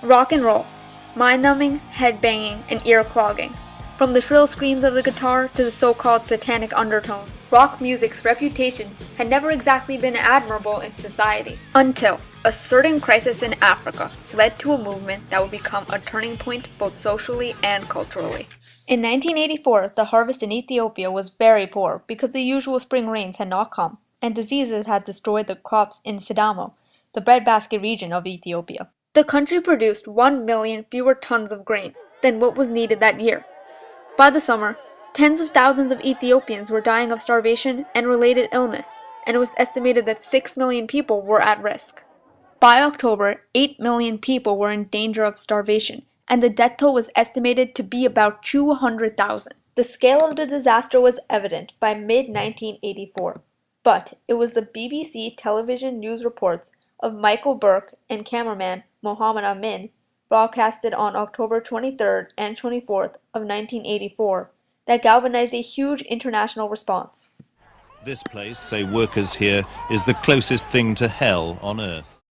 Rock and roll, mind-numbing, head-banging, and ear-clogging. From the shrill screams of the guitar to the so-called satanic undertones, rock music's reputation had never exactly been admirable in society, until a certain crisis in Africa led to a movement that would become a turning point both socially and culturally. In 1984, the harvest in Ethiopia was very poor because the usual spring rains had not come, and diseases had destroyed the crops in Sidamo, the breadbasket region of Ethiopia. The country produced 1 million fewer tons of grain than what was needed that year. By the summer, tens of thousands of Ethiopians were dying of starvation and related illness, and it was estimated that 6 million people were at risk. By October, 8 million people were in danger of starvation, and the death toll was estimated to be about 200,000. The scale of the disaster was evident by mid-1984, but it was the BBC television news reports of Michael Burke and cameraman Mohammed Amin, broadcasted on October 23rd and 24th of 1984, that galvanized a huge international response. This place, say workers here, is the closest thing to hell on earth.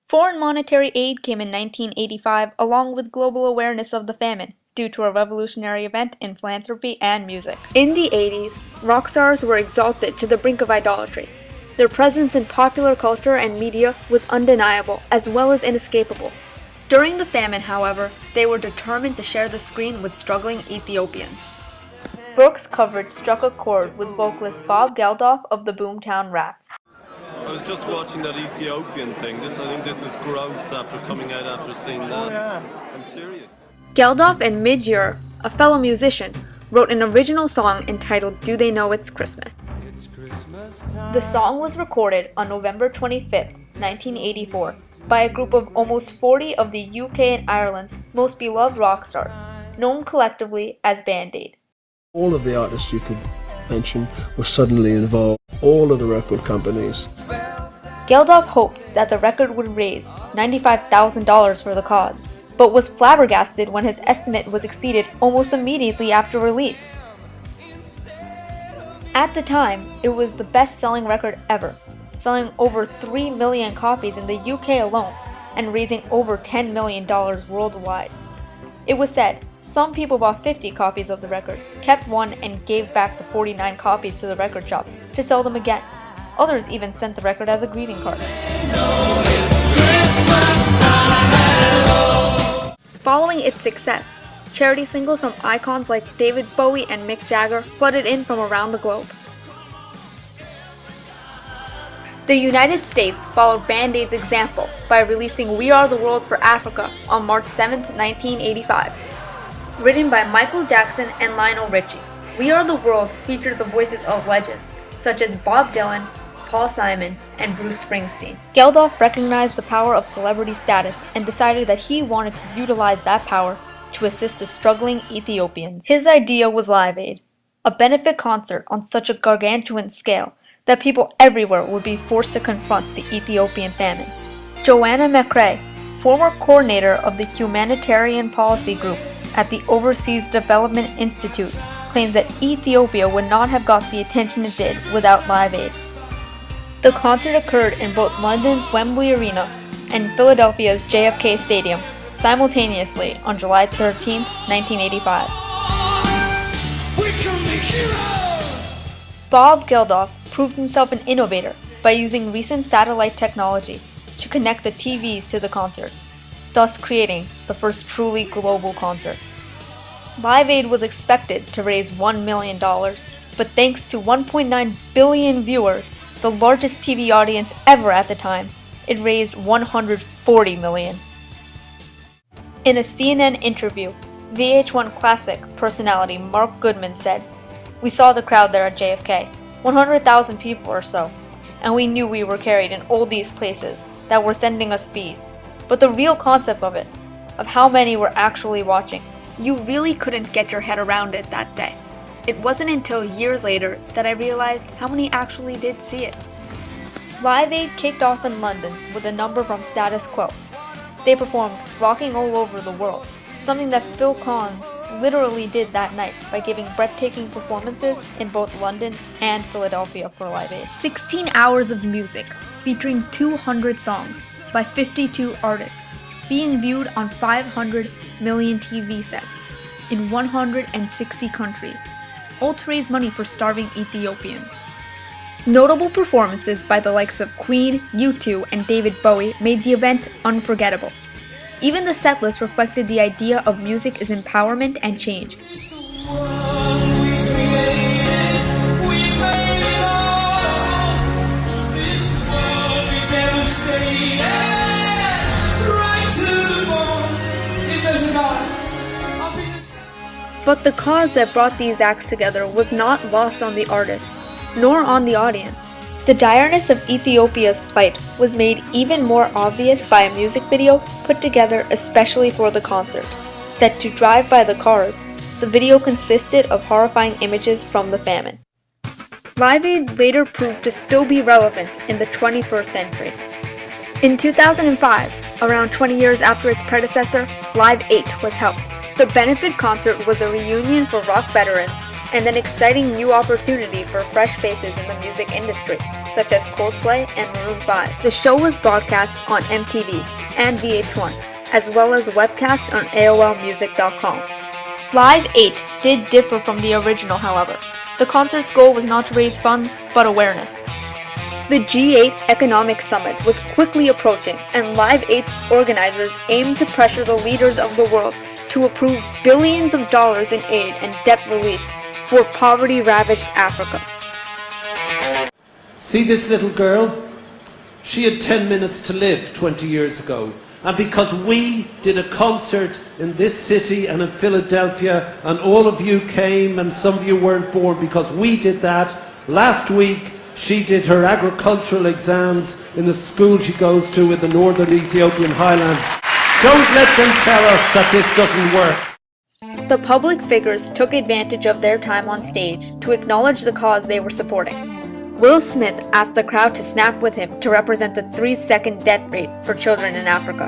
Foreign monetary aid came in 1985 along with global awareness of the famine, due to a revolutionary event in philanthropy and music. In the 80s, rock stars were exalted to the brink of idolatry. Their presence in popular culture and media was undeniable, as well as inescapable. During the famine, however, they were determined to share the screen with struggling Ethiopians. Burke's coverage struck a chord with vocalist Bob Geldof of the Boomtown Rats. I was just watching that Ethiopian thing. I think this is gross after coming out after seeing that. Oh, yeah. I'm serious. Geldof and Midge Ure, a fellow musician, wrote an original song entitled Do They Know It's Christmas? The song was recorded on November 25, 1984, by a group of almost 40 of the UK and Ireland's most beloved rock stars, known collectively as Band Aid. All of the artists you could mention were suddenly involved, all of the record companies. Geldof hoped that the record would raise $95,000 for the cause, but was flabbergasted when his estimate was exceeded almost immediately after release. At the time, it was the best-selling record ever, selling over 3 million copies in the UK alone and raising over $10 million worldwide. It was said some people bought 50 copies of the record, kept one, and gave back the 49 copies to the record shop to sell them again. Others even sent the record as a greeting card. Following its success, charity singles from icons like David Bowie and Mick Jagger flooded in from around the globe. The United States followed Band Aid's example by releasing We Are the World for Africa on March 7, 1985. Written by Michael Jackson and Lionel Richie, We Are the World featured the voices of legends such as Bob Dylan, Paul Simon, and Bruce Springsteen. Geldof recognized the power of celebrity status and decided that he wanted to utilize that power to assist the struggling Ethiopians. His idea was Live Aid, a benefit concert on such a gargantuan scale that people everywhere would be forced to confront the Ethiopian famine. Joanna McRae, former coordinator of the Humanitarian Policy Group at the Overseas Development Institute, claims that Ethiopia would not have got the attention it did without Live Aid. The concert occurred in both London's Wembley Arena and Philadelphia's JFK Stadium simultaneously on July 13, 1985. Bob Geldof proved himself an innovator by using recent satellite technology to connect the TVs to the concert, thus creating the first truly global concert. Live Aid was expected to raise $1 million, but thanks to 1.9 billion viewers, the largest TV audience ever at the time, it raised $140 million. In a CNN interview, VH1 Classic personality Mark Goodman said, "We saw the crowd there at JFK, 100,000 people or so, and we knew we were carried in all these places that were sending us feeds. But the real concept of it, of how many were actually watching, you really couldn't get your head around it that day. It wasn't until years later that I realized how many actually did see it." Live Aid kicked off in London with a number from Status Quo. They performed Rocking All Over the World, something that Phil Collins literally did that night by giving breathtaking performances in both London and Philadelphia for Live Aid. 16 hours of music featuring 200 songs by 52 artists. being viewed on 500 million TV sets in 160 countries, all to raise money for starving Ethiopians. Notable performances by the likes of Queen, U2, and David Bowie made the event unforgettable. Even the setlist reflected the idea of music as empowerment and change. But the cause that brought these acts together was not lost on the artists, nor on the audience. The direness of Ethiopia's plight was made even more obvious by a music video put together especially for the concert. Set to Drive by the Cars, the video consisted of horrifying images from the famine. Live Aid later proved to still be relevant in the 21st century. In 2005, around 20 years after its predecessor, Live 8 was held. The benefit concert was a reunion for rock veterans and an exciting new opportunity for fresh faces in the music industry, such as Coldplay and Maroon 5. The show was broadcast on MTV and VH1, as well as webcast on AOLmusic.com. Live 8 did differ from the original, however. The concert's goal was not to raise funds, but awareness. The G8 Economic Summit was quickly approaching, and Live 8's organizers aimed to pressure the leaders of the world to approve billions of dollars in aid and debt relief for poverty-ravaged Africa. See this little girl? She had 10 minutes to live 20 years ago. And because we did a concert in this city and in Philadelphia, and all of you came and some of you weren't born because we did that, last week she did her agricultural exams in the school she goes to in the northern Ethiopian highlands. Don't let them tell us that this doesn't work. The public figures took advantage of their time on stage to acknowledge the cause they were supporting. Will Smith asked the crowd to snap with him to represent the 3-second death rate for children in Africa.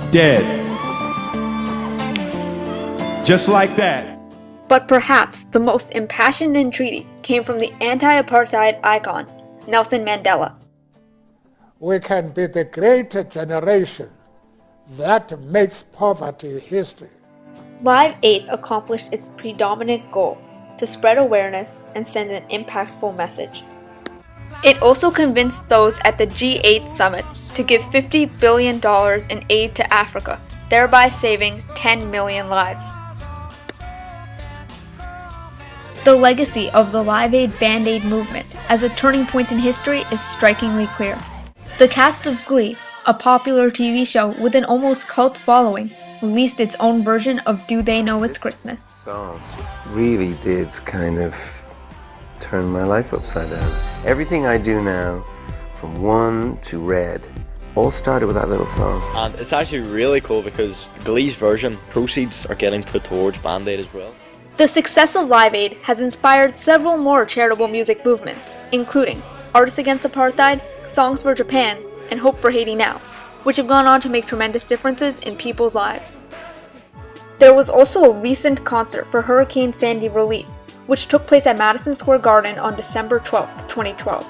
Dead. Just like that. But perhaps the most impassioned entreaty came from the anti-apartheid icon, Nelson Mandela. We can be the great generation that makes poverty history. Live 8 accomplished its predominant goal, to spread awareness and send an impactful message. It also convinced those at the G8 summit to give $50 billion in aid to Africa, thereby saving 10 million lives. The legacy of the Live Aid Band-Aid movement as a turning point in history is strikingly clear. The cast of Glee, a popular TV show with an almost cult following, released its own version of Do They Know It's Christmas. This song really did kind of turn my life upside down. Everything I do now, from One to Red, all started with that little song. And it's actually really cool because Glee's version, proceeds are getting put towards Band-Aid as well. The success of Live Aid has inspired several more charitable music movements, including Artists Against Apartheid, Songs for Japan, and Hope for Haiti Now, which have gone on to make tremendous differences in people's lives. There was also a recent concert for Hurricane Sandy relief, which took place at Madison Square Garden on December 12, 2012.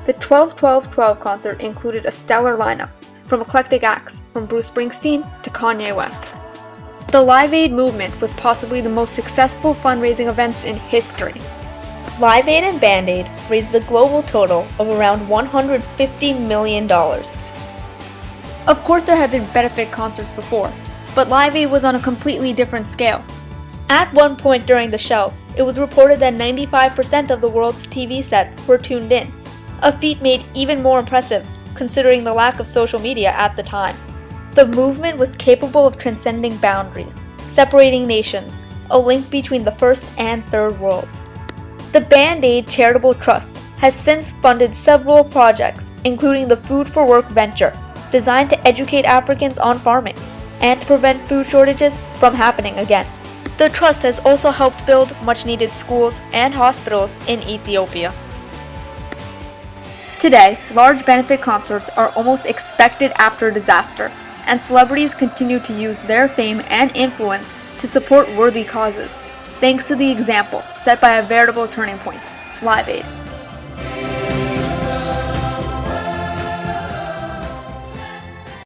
The 12-12-12 concert included a stellar lineup, from eclectic acts from Bruce Springsteen to Kanye West. The Live Aid movement was possibly the most successful fundraising events in history. Live Aid and Band-Aid raised a global total of around $150 million. Of course, there had been benefit concerts before, but Live Aid was on a completely different scale. At one point during the show, it was reported that 95% of the world's TV sets were tuned in, a feat made even more impressive considering the lack of social media at the time. The movement was capable of transcending boundaries, separating nations, a link between the first and third worlds. The Band-Aid Charitable Trust has since funded several projects, including the Food for Work venture, designed to educate Africans on farming and to prevent food shortages from happening again. The trust has also helped build much-needed schools and hospitals in Ethiopia. Today, large benefit concerts are almost expected after a disaster, and celebrities continue to use their fame and influence to support worthy causes, thanks to the example set by a veritable turning point, Live Aid.